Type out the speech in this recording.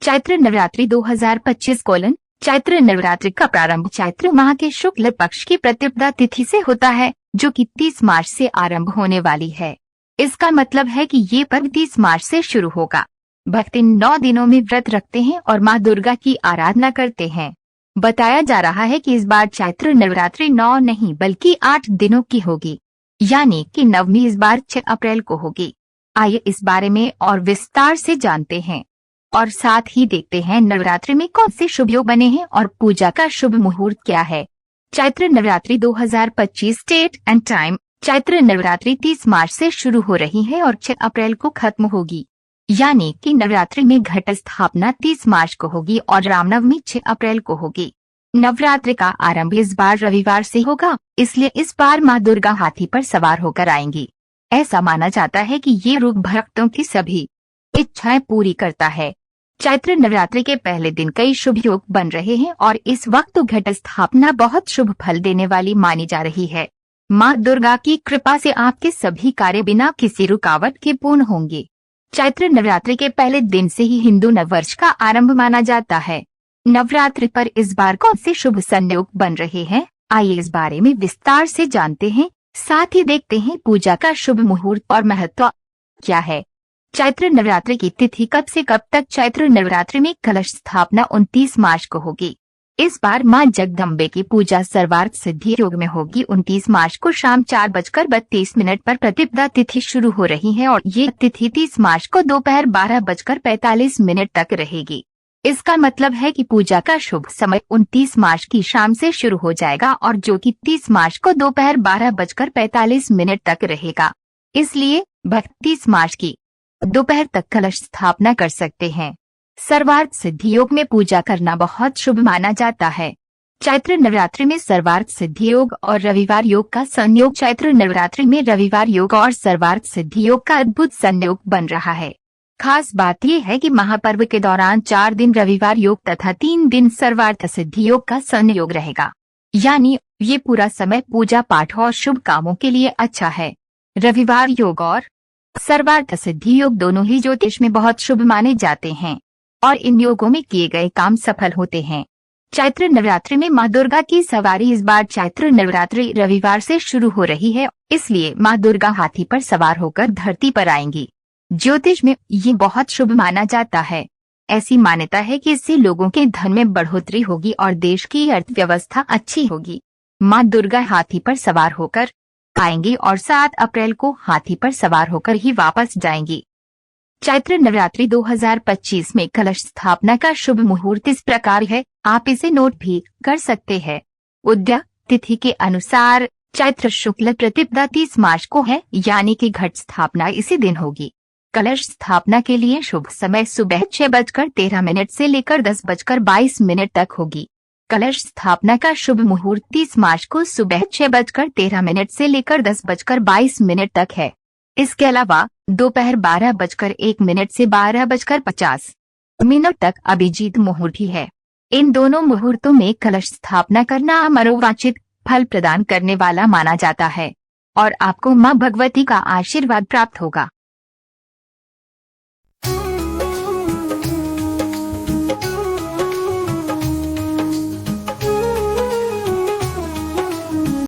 चैत्र नवरात्रि 2025 चैत्र नवरात्रि का प्रारंभ चैत्र माह के शुक्ल पक्ष की प्रतिपदा तिथि से होता है, जो कि 30 मार्च से आरंभ होने वाली है। इसका मतलब है कि ये पर्व 30 मार्च से शुरू होगा। भक्त इन 9 दिनों में व्रत रखते हैं और माँ दुर्गा की आराधना करते हैं। बताया जा रहा है कि इस बार चैत्र नवरात्रि 9 नहीं बल्कि 8 दिनों की होगी, यानी कि नवमी इस बार 6 अप्रैल को होगी। आइए इस बारे में और विस्तार से जानते हैं और साथ ही देखते हैं नवरात्रि में कौन से शुभ योग बने हैं और पूजा का शुभ मुहूर्त क्या है। Chaitra Navratri 2025 date and time. Chaitra Navratri 30 मार्च से शुरू हो रही है और 6 अप्रैल को खत्म होगी, यानी कि नवरात्रि में घट स्थापना 30 मार्च को होगी और रामनवमी 6 अप्रैल को होगी। नवरात्रि का आरंभ इस बार रविवार से होगा, इसलिए इस बार माँ दुर्गा हाथी पर सवार होकर आएंगी। ऐसा माना जाता है कि ये रूप भक्तों की सभी इच्छाएं पूरी करता है। चैत्र नवरात्रि के पहले दिन कई शुभ योग बन रहे हैं और इस वक्त घट स्थापना बहुत शुभ फल देने वाली मानी जा रही है। माँ दुर्गा की कृपा से आपके सभी कार्य बिना किसी रुकावट के पूर्ण होंगे। चैत्र नवरात्रि के पहले दिन से ही हिंदू नववर्ष का आरंभ माना जाता है। नवरात्रि पर इस बार कौन से शुभ संयोग बन रहे हैं, आइए इस बारे में विस्तार से जानते हैं। साथ ही देखते हैं पूजा का शुभ मुहूर्त और महत्व क्या है। चैत्र नवरात्रि की तिथि कब से कब तक। चैत्र नवरात्रि में कलश स्थापना 29 मार्च को होगी। इस बार मां जगदम्बे की पूजा सर्वार्थ सिद्धि योग में होगी। 29 मार्च को शाम 4:32 पर प्रतिपदा तिथि शुरू हो रही है और ये तिथि 30 मार्च को दोपहर 12:45 तक रहेगी। इसका मतलब है कि पूजा का शुभ समय 29 मार्च की शाम से शुरू हो जाएगा और जो कि 30 मार्च को दोपहर 12:45 तक रहेगा। इसलिए भक्त 30 मार्च की दोपहर तक कलश स्थापना कर सकते हैं। सर्वार्थ सिद्धि योग में पूजा करना बहुत शुभ माना जाता है। चैत्र नवरात्रि में सर्वार्थ सिद्धि योग और रविवार योग का संयोग। चैत्र नवरात्रि में रविवार योग और सर्वार्थ सिद्धि योग का अद्भुत संयोग बन रहा है। खास बात यह है कि महापर्व के दौरान 4 दिन रविवार योग तथा 3 दिन सर्वार्थ सिद्धि योग का संयोग रहेगा, यानी ये पूरा समय पूजा पाठ और शुभ कामों के लिए अच्छा है। रविवार योग और सर्वार्थ सिद्धि योग दोनों ही ज्योतिष में बहुत शुभ माने जाते हैं और इन योगों में किए गए काम सफल होते हैं। चैत्र नवरात्रि में माँ दुर्गा की सवारी इस बार चैत्र नवरात्रि रविवार से शुरू हो रही है, इसलिए माँ दुर्गा हाथी पर सवार होकर धरती पर आएंगी। ज्योतिष में ये बहुत शुभ माना जाता है। ऐसी मान्यता है कि इससे लोगों के धन में बढ़ोतरी होगी और देश की अर्थव्यवस्था अच्छी होगी। माँ दुर्गा हाथी पर सवार होकर आएंगी और 7 अप्रैल को हाथी पर सवार होकर ही वापस जाएंगी। चैत्र नवरात्रि 2025 में कलश स्थापना का शुभ मुहूर्त इस प्रकार है, आप इसे नोट भी कर सकते हैं। उदया तिथि के अनुसार चैत्र शुक्ल प्रतिपदा 30 मार्च को है, यानी कि घट स्थापना इसी दिन होगी। कलश स्थापना के लिए शुभ समय सुबह 6:13 से लेकर 10:22 तक होगी। कलश स्थापना का शुभ मुहूर्त 30 मार्च को सुबह 6:13 से लेकर 10:22 तक है। इसके अलावा दोपहर 12:01 से 12:50 तक अभिजीत मुहूर्त भी है। इन दोनों मुहूर्तों में कलश स्थापना करना मनोवांछित फल प्रदान करने वाला माना जाता है और आपको मां भगवती का आशीर्वाद प्राप्त होगा।